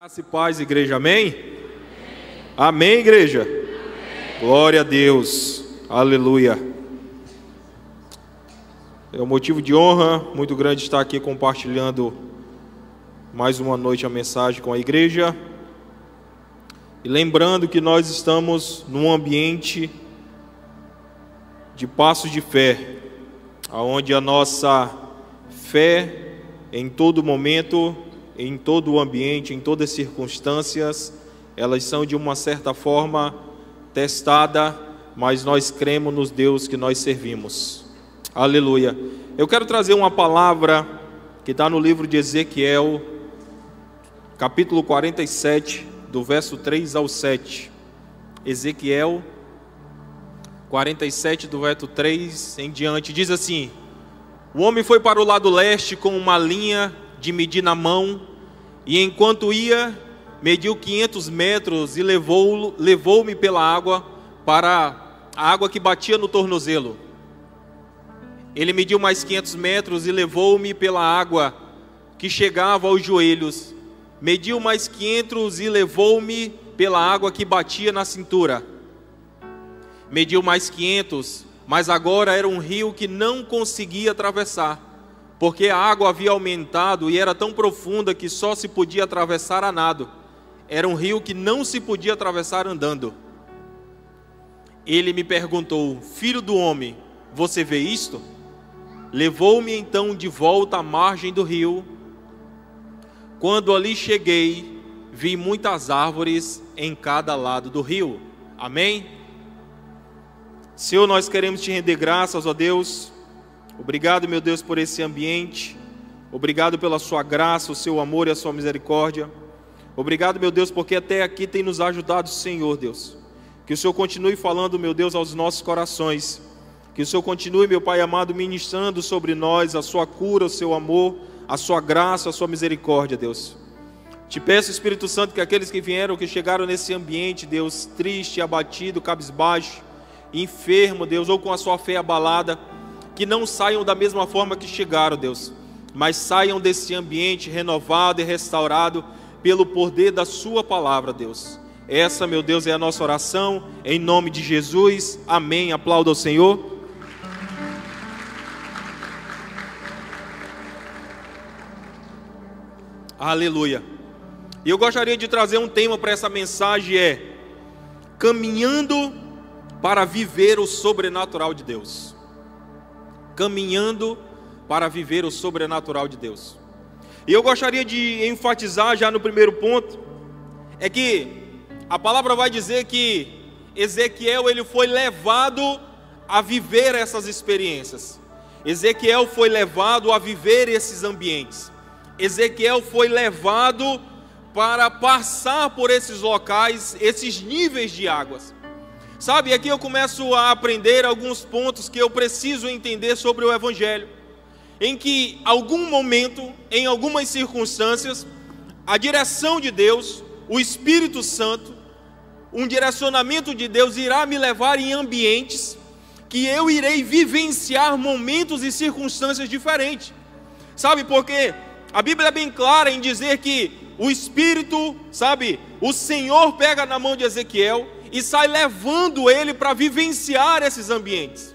Graça e paz, igreja, amém? Amém, igreja? Amém. Glória a Deus, aleluia. É um motivo de honra muito grande estar aqui compartilhando mais uma noite a mensagem com a igreja. E lembrando que nós estamos num ambiente de passos de fé, onde a nossa fé em todo momento, em todo o ambiente, em todas as circunstâncias, elas são de uma certa forma testadas, mas nós cremos nos Deus que nós servimos. Aleluia. Eu quero trazer uma palavra que está no livro de Ezequiel, capítulo 47, do verso 3 ao 7. Ezequiel 47, do verso 3 em diante, diz assim: O homem foi para o lado leste com uma linha de medir na mão, e enquanto ia, mediu 500 metros e levou-me pela água para a água que batia no tornozelo. Ele mediu mais 500 metros e levou-me pela água que chegava aos joelhos. Mediu mais 500 e levou-me pela água que batia na cintura. Mediu mais 500, mas agora era um rio que não conseguia atravessar, porque a água havia aumentado e era tão profunda que só se podia atravessar a nado. Era um rio que não se podia atravessar andando. Ele me perguntou: Filho do homem, você vê isto? Levou-me então de volta à margem do rio. Quando ali cheguei, vi muitas árvores em cada lado do rio. Amém? Senhor, nós queremos te render graças, ó Deus. Obrigado, meu Deus, por esse ambiente. Obrigado pela sua graça, o seu amor e a sua misericórdia. Obrigado, meu Deus, porque até aqui tem nos ajudado, Senhor, Deus. Que o Senhor continue falando, meu Deus, aos nossos corações. Que o Senhor continue, meu Pai amado, ministrando sobre nós a sua cura, o seu amor, a sua graça, a sua misericórdia, Deus. Te peço, Espírito Santo, que aqueles que vieram, que chegaram nesse ambiente, Deus, triste, abatido, cabisbaixo, enfermo, Deus, ou com a sua fé abalada, que não saiam da mesma forma que chegaram, Deus, mas saiam desse ambiente renovado e restaurado pelo poder da sua palavra, Deus. Essa, meu Deus, é a nossa oração, em nome de Jesus, amém. Aplauda ao Senhor. Aleluia. E eu gostaria de trazer um tema para essa mensagem, caminhando para viver o sobrenatural de Deus. Caminhando para viver o sobrenatural de Deus. E eu gostaria de enfatizar já no primeiro ponto, é que a palavra vai dizer que Ezequiel ele foi levado a viver essas experiências. Ezequiel foi levado a viver esses ambientes. Ezequiel foi levado para passar por esses locais, esses níveis de águas. Sabe, aqui eu começo a aprender alguns pontos que eu preciso entender sobre o Evangelho, em que algum momento, em algumas circunstâncias, a direção de Deus, o Espírito Santo, um direcionamento de Deus irá me levar em ambientes que eu irei vivenciar momentos e circunstâncias diferentes. Sabe, porque a Bíblia é bem clara em dizer que o Espírito, sabe, o Senhor pega na mão de Ezequiel e sai levando ele para vivenciar esses ambientes.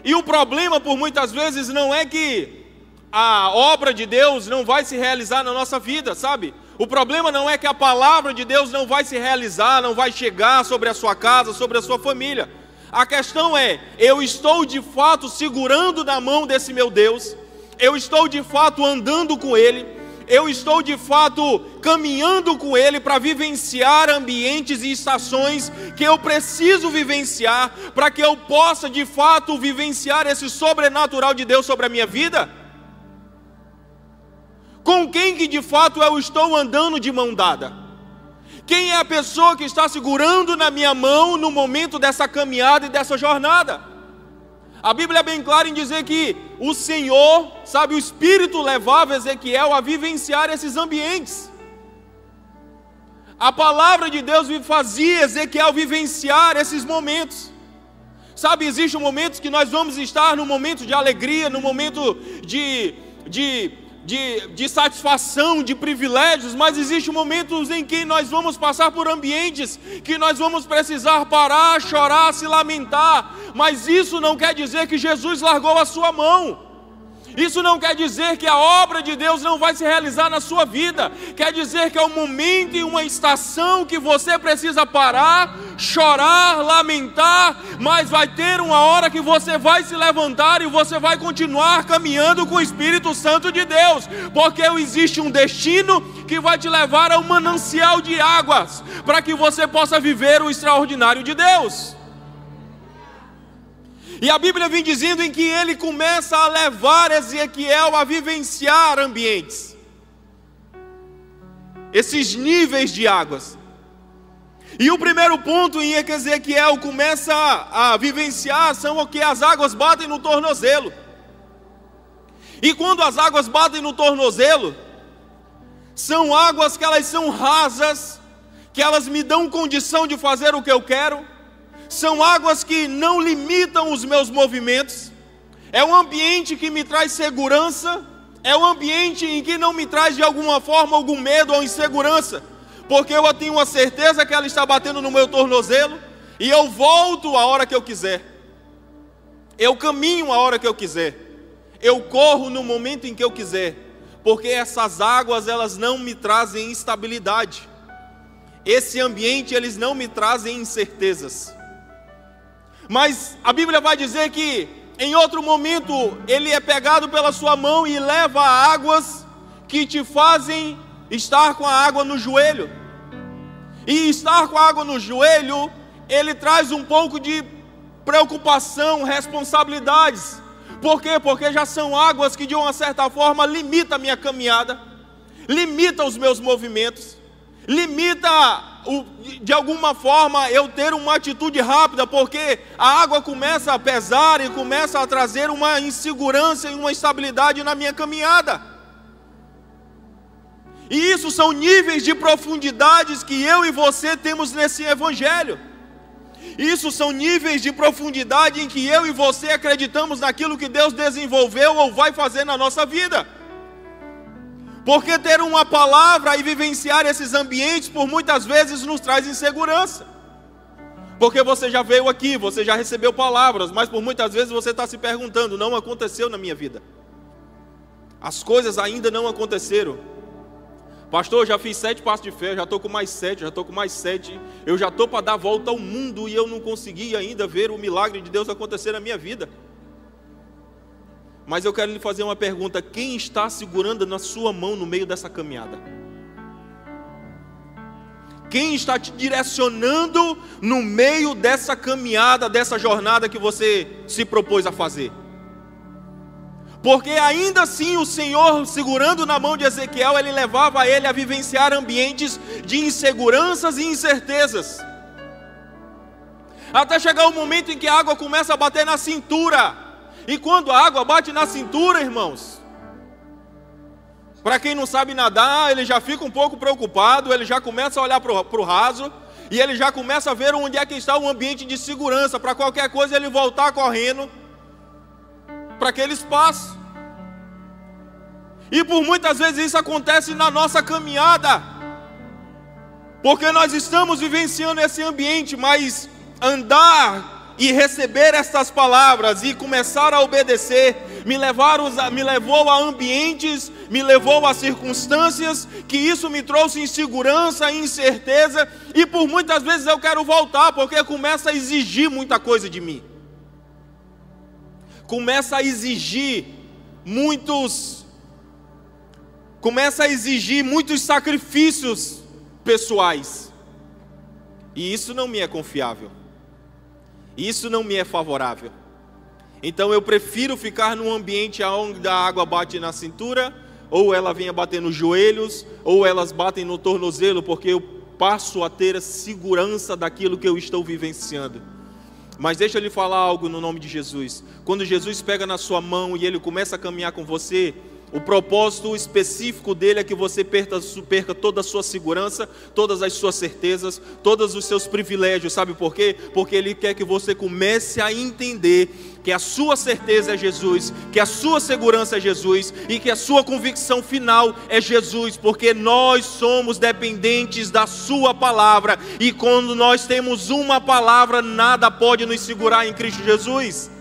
E o problema, por muitas vezes, não é que a obra de Deus não vai se realizar na nossa vida, sabe? O problema não é que a palavra de Deus não vai se realizar, não vai chegar sobre a sua casa, sobre a sua família. A questão é, eu estou de fato segurando na mão desse meu Deus, eu estou de fato andando com Ele, eu estou de fato caminhando com Ele para vivenciar ambientes e estações que eu preciso vivenciar, para que eu possa de fato vivenciar esse sobrenatural de Deus sobre a minha vida? Com quem que de fato eu estou andando de mão dada? Quem é a pessoa que está segurando na minha mão no momento dessa caminhada e dessa jornada? A Bíblia é bem clara em dizer que o Senhor, sabe, o Espírito levava Ezequiel a vivenciar esses ambientes. A palavra de Deus fazia Ezequiel vivenciar esses momentos. Sabe, existem momentos que nós vamos estar no momento de alegria, no momento de de satisfação, de privilégios, mas existem momentos em que nós vamos passar por ambientes que nós vamos precisar parar, chorar, se lamentar, mas isso não quer dizer que Jesus largou a sua mão. Isso não quer dizer que a obra de Deus não vai se realizar na sua vida. Quer dizer que é um momento e uma estação que você precisa parar, chorar, lamentar, mas vai ter uma hora que você vai se levantar e você vai continuar caminhando com o Espírito Santo de Deus, porque existe um destino que vai te levar a um manancial de águas, para que você possa viver o extraordinário de Deus. E a Bíblia vem dizendo em que ele começa a levar Ezequiel a vivenciar ambientes, esses níveis de águas. E o primeiro ponto em que Ezequiel começa a vivenciar são que as águas batem no tornozelo. E quando as águas batem no tornozelo, são águas que elas são rasas, que elas me dão condição de fazer o que eu quero. São águas que não limitam os meus movimentos. É um ambiente que me traz segurança. É um ambiente em que não me traz de alguma forma algum medo ou insegurança, porque eu tenho uma certeza que ela está batendo no meu tornozelo, e eu volto a hora que eu quiser, eu caminho a hora que eu quiser, eu corro no momento em que eu quiser, porque essas águas elas não me trazem instabilidade. Esse ambiente eles não me trazem incertezas. Mas a Bíblia vai dizer que em outro momento ele é pegado pela sua mão e leva a águas que te fazem estar com a água no joelho. E estar com a água no joelho, ele traz um pouco de preocupação, responsabilidades. Por quê? Porque já são águas que de uma certa forma limita a minha caminhada, limita os meus movimentos, limita de alguma forma eu ter uma atitude rápida, porque a água começa a pesar e começa a trazer uma insegurança e uma instabilidade na minha caminhada. E isso são níveis de profundidades que eu e você temos nesse evangelho. Isso são níveis de profundidade em que eu e você acreditamos naquilo que Deus desenvolveu ou vai fazer na nossa vida. Porque ter uma palavra e vivenciar esses ambientes por muitas vezes nos traz insegurança. Porque você já veio aqui, você já recebeu palavras, mas por muitas vezes você está se perguntando: não aconteceu na minha vida, as coisas ainda não aconteceram. Pastor, já fiz 7 passos de fé, já estou com mais 7, já estou com mais 7, eu já estou para dar a volta ao mundo e eu não consegui ainda ver o milagre de Deus acontecer na minha vida. Mas eu quero lhe fazer uma pergunta: quem está segurando na sua mão no meio dessa caminhada? Quem está te direcionando no meio dessa caminhada, dessa jornada que você se propôs a fazer? Porque ainda assim o Senhor, segurando na mão de Ezequiel, ele levava ele a vivenciar ambientes de inseguranças e incertezas, até chegar o momento em que a água começa a bater na cintura. E quando a água bate na cintura, irmãos, para quem não sabe nadar, ele já fica um pouco preocupado, ele já começa a olhar para o raso, e ele já começa a ver onde é que está o ambiente de segurança, para qualquer coisa ele voltar correndo para aquele espaço. E por muitas vezes isso acontece na nossa caminhada, porque nós estamos vivenciando esse ambiente, mas andar e receber estas palavras e começar a obedecer me levou a ambientes, me levou a circunstâncias que isso me trouxe insegurança, incerteza, e por muitas vezes eu quero voltar, porque começa a exigir muita coisa de mim, começa a exigir muitos sacrifícios pessoais, e isso não me é confiável. Isso não me é favorável. Então eu prefiro ficar num ambiente onde a água bate na cintura, ou ela venha bater nos joelhos, ou elas batem no tornozelo, porque eu passo a ter a segurança daquilo que eu estou vivenciando. Mas deixa eu lhe falar algo no nome de Jesus. Quando Jesus pega na sua mão e ele começa a caminhar com você, O propósito específico dele é que você perca toda a sua segurança, todas as suas certezas, todos os seus privilégios. Sabe por quê? Porque ele quer que você comece a entender que a sua certeza é Jesus, que a sua segurança é Jesus e que a sua convicção final é Jesus, porque nós somos dependentes da sua palavra, e quando nós temos uma palavra, nada pode nos segurar em Cristo Jesus.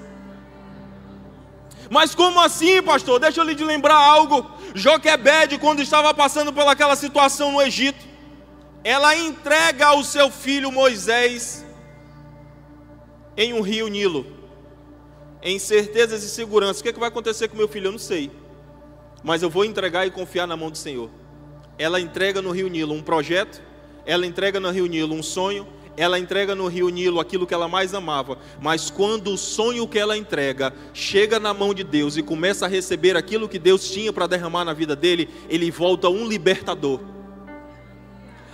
Mas como assim, pastor? Deixa eu lhe lembrar algo. Joquebede, quando estava passando por aquela situação no Egito, ela entrega o seu filho Moisés em um rio Nilo, em certezas e segurança. O que vai acontecer com meu filho? Eu não sei, mas eu vou entregar e confiar na mão do Senhor. Ela entrega no rio Nilo um projeto, ela entrega no rio Nilo um sonho, ela entrega no rio Nilo aquilo que ela mais amava. Mas quando o sonho que ela entrega chega na mão de Deus e começa a receber aquilo que Deus tinha para derramar na vida dele, ele volta um libertador.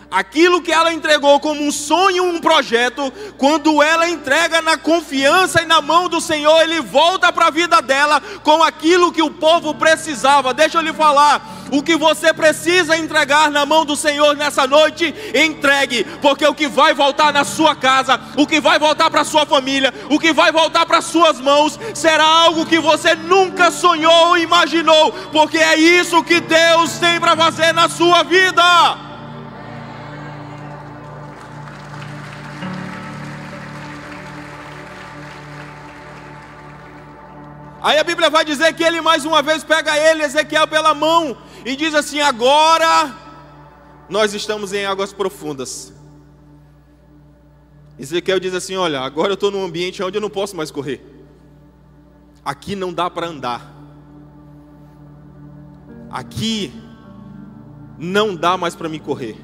Aquilo que ela entregou como um sonho, um projeto, quando ela entrega na confiança e na mão do Senhor, ele volta para a vida dela com aquilo que o povo precisava. Deixa eu lhe falar, o que você precisa entregar na mão do Senhor nessa noite, entregue, porque o que vai voltar na sua casa, o que vai voltar para a sua família, o que vai voltar para as suas mãos, será algo que você nunca sonhou ou imaginou, porque é isso que Deus tem para fazer na sua vida. Aí a Bíblia vai dizer que ele mais uma vez pega ele, Ezequiel, pela mão e diz assim: agora nós estamos em águas profundas. Ezequiel diz assim: olha, agora eu estou num ambiente onde eu não posso mais correr. Aqui não dá para andar. Aqui não dá mais para me correr.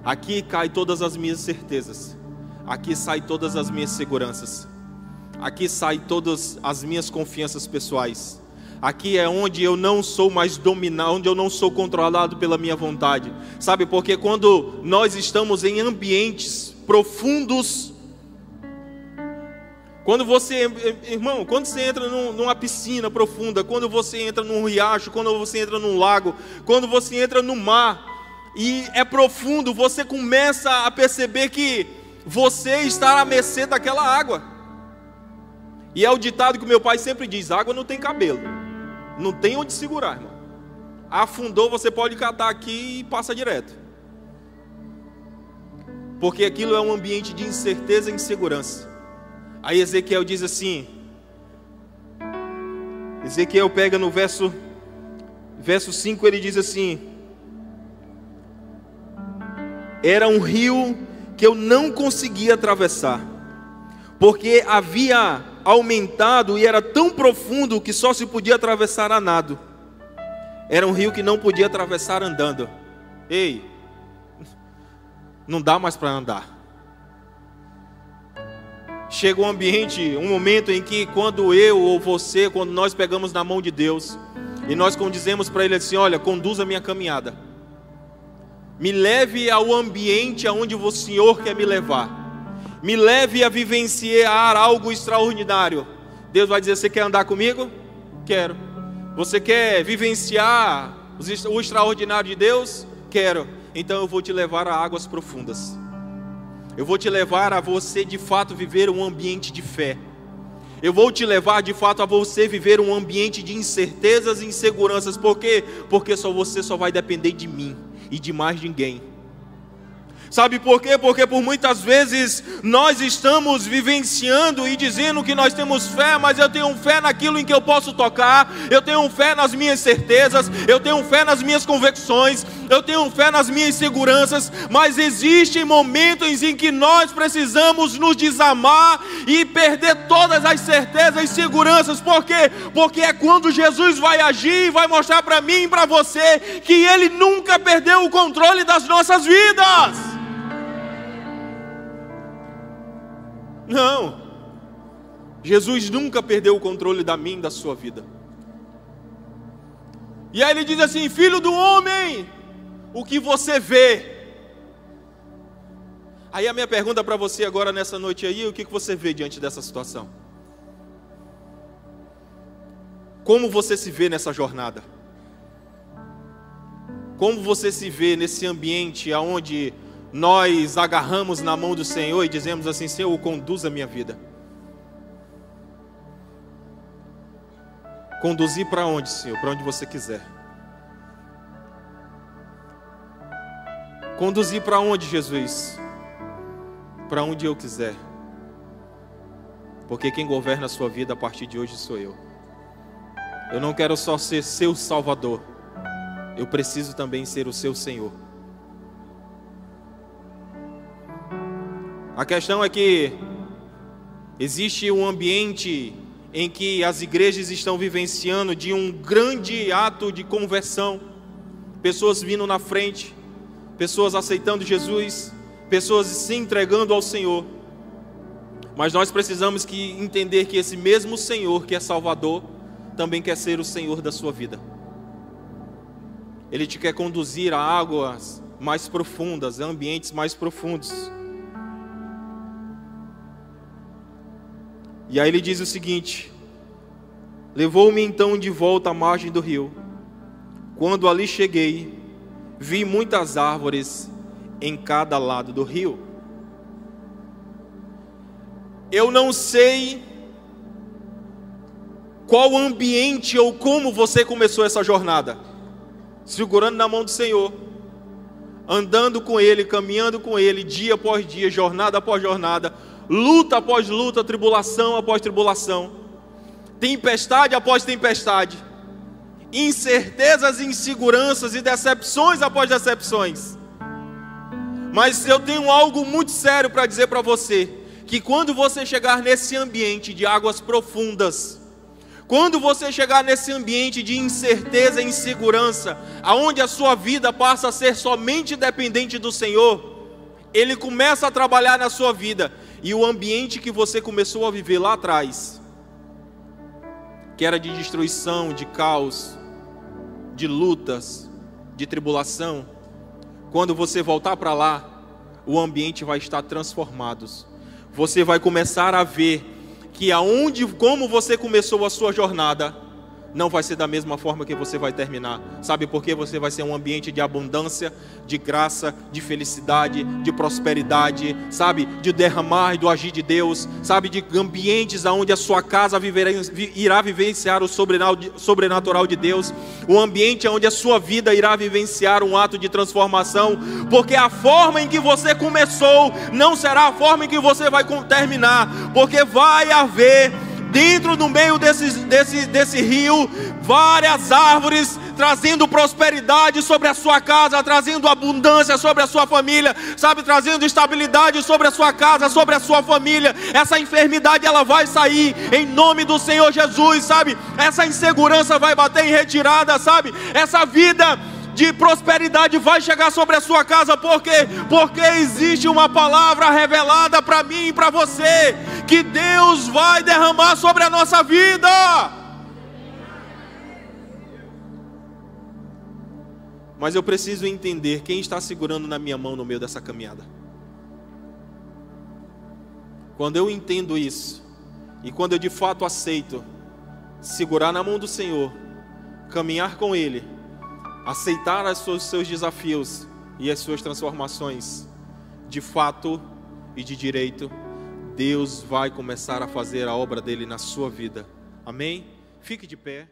Aqui cai todas as minhas certezas. Aqui sai todas as minhas seguranças. Aqui saem todas as minhas confianças pessoais. Aqui é onde eu não sou mais dominado, onde eu não sou controlado pela minha vontade. Sabe, porque quando nós estamos em ambientes profundos, quando você, irmão, quando você entra numa piscina profunda, quando você entra num riacho, quando você entra num lago, quando você entra no mar, e é profundo, você começa a perceber que você está à mercê daquela água. E é o ditado que meu pai sempre diz: água não tem cabelo, não tem onde segurar, irmão. Afundou, você pode catar aqui e passa direto. Porque aquilo é um ambiente de incerteza e insegurança. Aí Ezequiel diz assim, Ezequiel pega no verso 5, ele diz assim: era um rio que eu não conseguia atravessar, porque havia aumentado e era tão profundo que só se podia atravessar a nado. Era um rio que não podia atravessar andando. Ei, não dá mais para andar. Chega um momento em que quando eu ou você, quando nós pegamos na mão de Deus e nós dizemos para Ele assim: olha, conduza a minha caminhada, me leve ao ambiente aonde o Senhor quer me levar, me leve a vivenciar algo extraordinário. Deus vai dizer: você quer andar comigo? Quero. Você quer vivenciar o extraordinário de Deus? Quero. Então eu vou te levar a águas profundas. Eu vou te levar a você de fato viver um ambiente de fé. Eu vou te levar de fato a você viver um ambiente de incertezas e inseguranças. Por quê? Porque você só vai depender de mim e de mais ninguém. Sabe por quê? Porque por muitas vezes nós estamos vivenciando e dizendo que nós temos fé, mas eu tenho fé naquilo em que eu posso tocar, eu tenho fé nas minhas certezas, eu tenho fé nas minhas convicções, eu tenho fé nas minhas seguranças, mas existem momentos em que nós precisamos nos desamar e perder todas as certezas e seguranças. Por quê? Porque é quando Jesus vai agir e vai mostrar para mim e para você que Ele nunca perdeu o controle das nossas vidas. Não, Jesus nunca perdeu o controle da minha e da sua vida. E aí ele diz assim: filho do homem, o que você vê? Aí a minha pergunta para você agora nessa noite aí: o que você vê diante dessa situação? Como você se vê nessa jornada? Como você se vê nesse ambiente onde nós agarramos na mão do Senhor e dizemos assim: Senhor, conduza a minha vida. Conduzir para onde, Senhor? Para onde você quiser. Conduzir para onde, Jesus? Para onde eu quiser. Porque quem governa a sua vida a partir de hoje sou eu. Eu não quero só ser seu Salvador. Eu preciso também ser o seu Senhor. A questão é que existe um ambiente em que as igrejas estão vivenciando de um grande ato de conversão. Pessoas vindo na frente, pessoas aceitando Jesus, pessoas se entregando ao Senhor. Mas nós precisamos entender que esse mesmo Senhor que é Salvador também quer ser o Senhor da sua vida. Ele te quer conduzir a águas mais profundas, a ambientes mais profundos. E aí ele diz o seguinte: levou-me então de volta à margem do rio. Quando ali cheguei, vi muitas árvores em cada lado do rio. Eu não sei qual ambiente ou como você começou essa jornada, segurando na mão do Senhor, andando com Ele, caminhando com Ele, dia após dia, jornada após jornada, luta após luta, tribulação após tribulação, tempestade após tempestade, incertezas e inseguranças e decepções após decepções. Mas eu tenho algo muito sério para dizer para você, que quando você chegar nesse ambiente de águas profundas, quando você chegar nesse ambiente de incerteza e insegurança, aonde a sua vida passa a ser somente dependente do Senhor, Ele começa a trabalhar na sua vida, e o ambiente que você começou a viver lá atrás, que era de destruição, de caos, de lutas, de tribulação, quando você voltar para lá, o ambiente vai estar transformado. Você vai começar a ver que como você começou a sua jornada, não vai ser da mesma forma que você vai terminar. Sabe por quê? Você vai ser um ambiente de abundância, de graça, de felicidade, de prosperidade, sabe? De derramar e do agir de Deus, sabe? De ambientes onde a sua casa irá vivenciar o sobrenatural de Deus, um ambiente onde a sua vida irá vivenciar um ato de transformação, porque a forma em que você começou não será a forma em que você vai terminar, porque vai haver dentro do meio desse rio várias árvores trazendo prosperidade sobre a sua casa, trazendo abundância sobre a sua família, sabe, trazendo estabilidade sobre a sua casa, sobre a sua família. Essa enfermidade ela vai sair em nome do Senhor Jesus, sabe? Essa insegurança vai bater em retirada, sabe? Essa vida de prosperidade vai chegar sobre a sua casa, porque existe uma palavra revelada para mim e para você, que Deus vai derramar sobre a nossa vida. Mas eu preciso entender quem está segurando na minha mão no meio dessa caminhada. Quando eu entendo isso, e quando eu de fato aceito segurar na mão do Senhor, caminhar com Ele, aceitar os seus desafios e as suas transformações, de fato e de direito, Deus vai começar a fazer a obra dele na sua vida. Amém? Fique de pé.